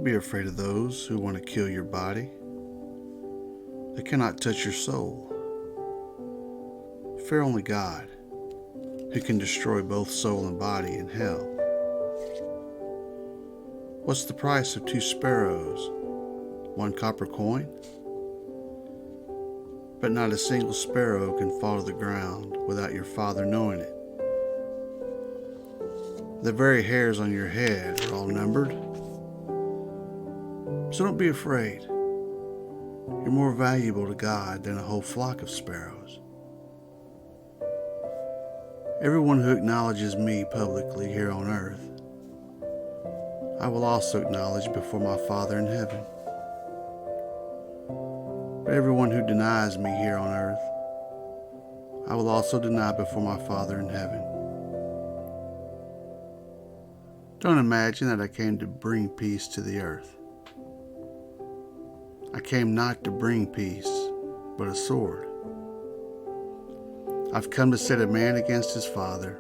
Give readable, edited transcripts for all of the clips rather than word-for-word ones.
Don't be afraid of those who want to kill your body. They cannot touch your soul. Fear only God, who can destroy both soul and body in hell. What's the price of 2 sparrows? 1 copper coin? But not a single sparrow can fall to the ground without your Father knowing it. The very hairs on your head are all numbered. So don't be afraid. You're more valuable to God than a whole flock of sparrows. Everyone who acknowledges me publicly here on earth, I will also acknowledge before my Father in heaven. But everyone who denies me here on earth, I will also deny before my Father in heaven. Don't imagine that I came to bring peace to the earth. I came not to bring peace, but a sword. I've come to set a man against his father,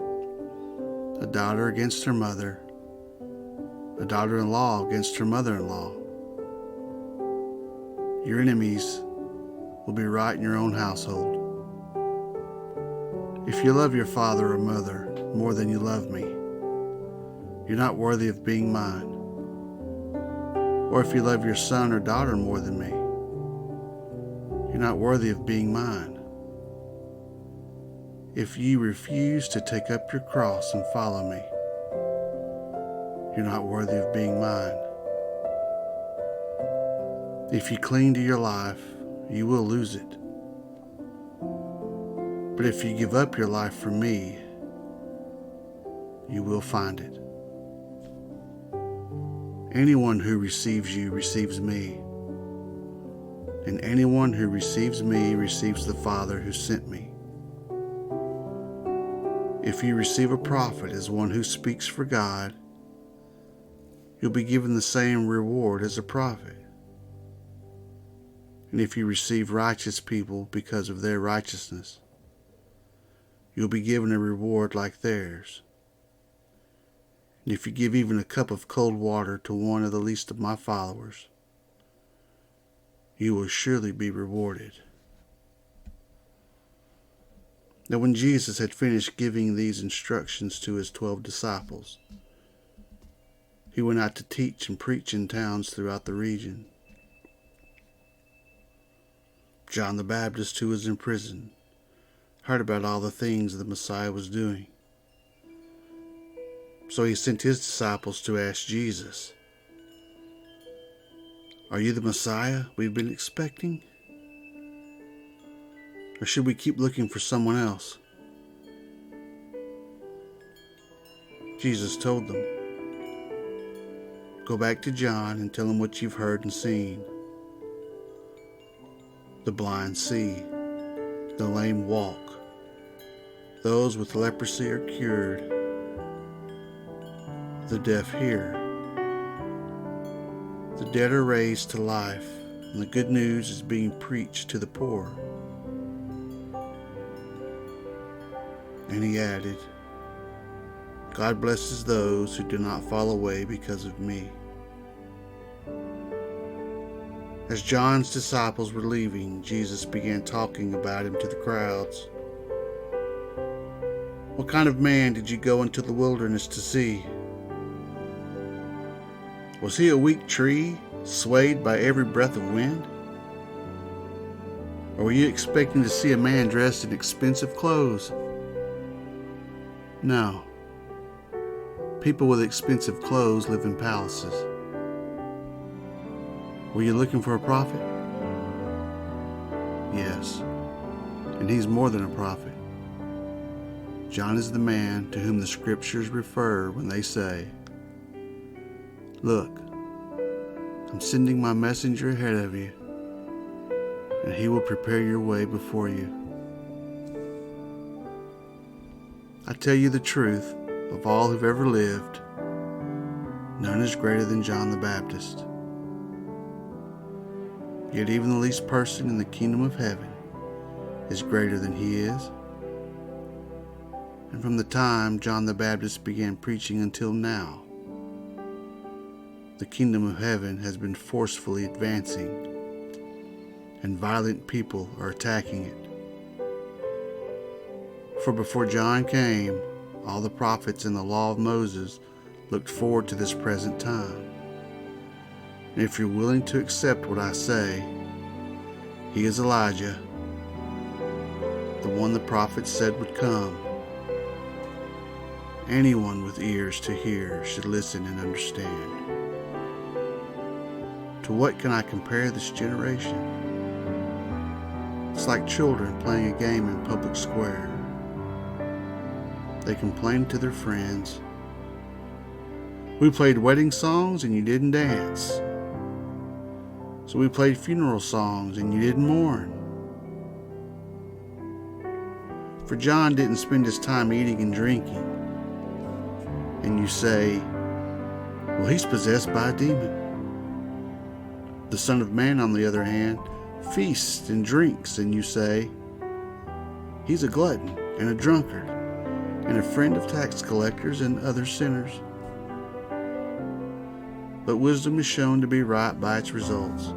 a daughter against her mother, a daughter-in-law against her mother-in-law. Your enemies will be right in your own household. If you love your father or mother more than you love me, you're not worthy of being mine. Or if you love your son or daughter more than me, you're not worthy of being mine. If you refuse to take up your cross and follow me, you're not worthy of being mine. If you cling to your life, you will lose it. But if you give up your life for me, you will find it. Anyone who receives you receives me, and anyone who receives me receives the Father who sent me. If you receive a prophet as one who speaks for God, you'll be given the same reward as a prophet. And if you receive righteous people because of their righteousness, you'll be given a reward like theirs. And if you give even a cup of cold water to one of the least of my followers, you will surely be rewarded. Now when Jesus had finished giving these instructions to his 12 disciples, he went out to teach and preach in towns throughout the region. John the Baptist, who was in prison, heard about all the things the Messiah was doing. So he sent his disciples to ask Jesus, "Are you the Messiah we've been expecting? Or should we keep looking for someone else?" Jesus told them, "Go back to John and tell him what you've heard and seen. The blind see, the lame walk, those with leprosy are cured, the deaf hear, the dead are raised to life, and the good news is being preached to the poor." And he added, "God blesses those who do not fall away because of me." As John's disciples were leaving, Jesus began talking about him to the crowds. "What kind of man did you go into the wilderness to see? Was he a weak tree, swayed by every breath of wind? Or were you expecting to see a man dressed in expensive clothes? No. People with expensive clothes live in palaces. Were you looking for a prophet? Yes, and he's more than a prophet. John is the man to whom the scriptures refer when they say, 'Look, I'm sending my messenger ahead of you, and he will prepare your way before you.' I tell you the truth, of all who've ever lived, none is greater than John the Baptist. Yet even the least person in the kingdom of heaven is greater than he is. And from the time John the Baptist began preaching until now, the kingdom of heaven has been forcefully advancing, and violent people are attacking it. For before John came, all the prophets and the law of Moses looked forward to this present time. And if you're willing to accept what I say, he is Elijah, the one the prophets said would come. Anyone with ears to hear should listen and understand. To what can I compare this generation? It's like children playing a game in public square. They complain to their friends, "We played wedding songs and you didn't dance. So we played funeral songs and you didn't mourn." For John didn't spend his time eating and drinking. And you say, "Well, he's possessed by a demon." The Son of Man, on the other hand, feasts and drinks, and you say, "He's a glutton and a drunkard, and a friend of tax collectors and other sinners." But wisdom is shown to be right by its results.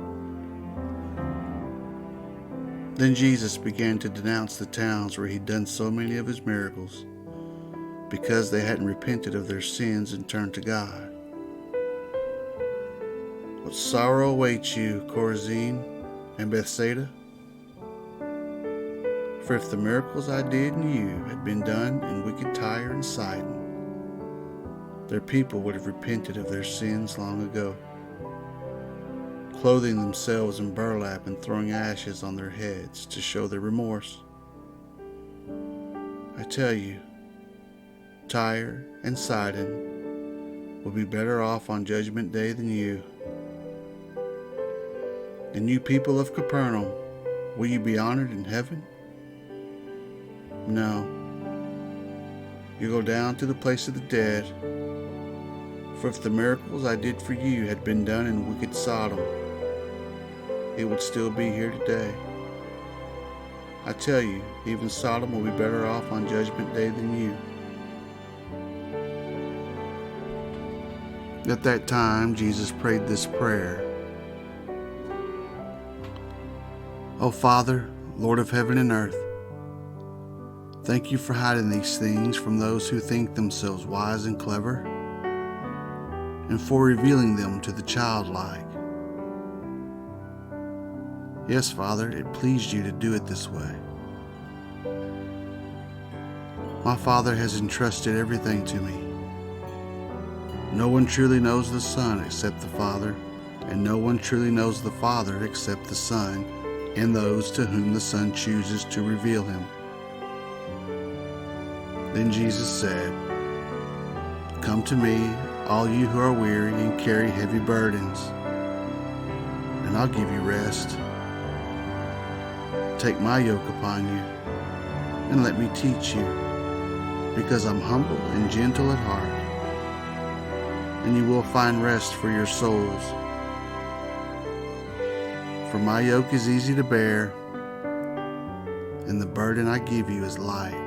Then Jesus began to denounce the towns where he'd done so many of his miracles, because they hadn't repented of their sins and turned to God. "What sorrow awaits you, Chorazin and Bethsaida? For if the miracles I did in you had been done in wicked Tyre and Sidon, their people would have repented of their sins long ago, clothing themselves in burlap and throwing ashes on their heads to show their remorse. I tell you, Tyre and Sidon will be better off on Judgment Day than you. And you people of Capernaum, will you be honored in heaven? No. You go down to the place of the dead. For if the miracles I did for you had been done in wicked Sodom, it would still be here today. I tell you, even Sodom will be better off on Judgment Day than you." At that time, Jesus prayed this prayer. "O Father, Lord of heaven and earth, thank you for hiding these things from those who think themselves wise and clever, and for revealing them to the childlike. Yes, Father, it pleased you to do it this way. My Father has entrusted everything to me. No one truly knows the Son except the Father, and no one truly knows the Father except the Son, and those to whom the Son chooses to reveal him." Then Jesus said, "Come to me, all you who are weary and carry heavy burdens, and I'll give you rest. Take my yoke upon you, and let me teach you, because I'm humble and gentle at heart, and you will find rest for your souls. For my yoke is easy to bear, and the burden I give you is light."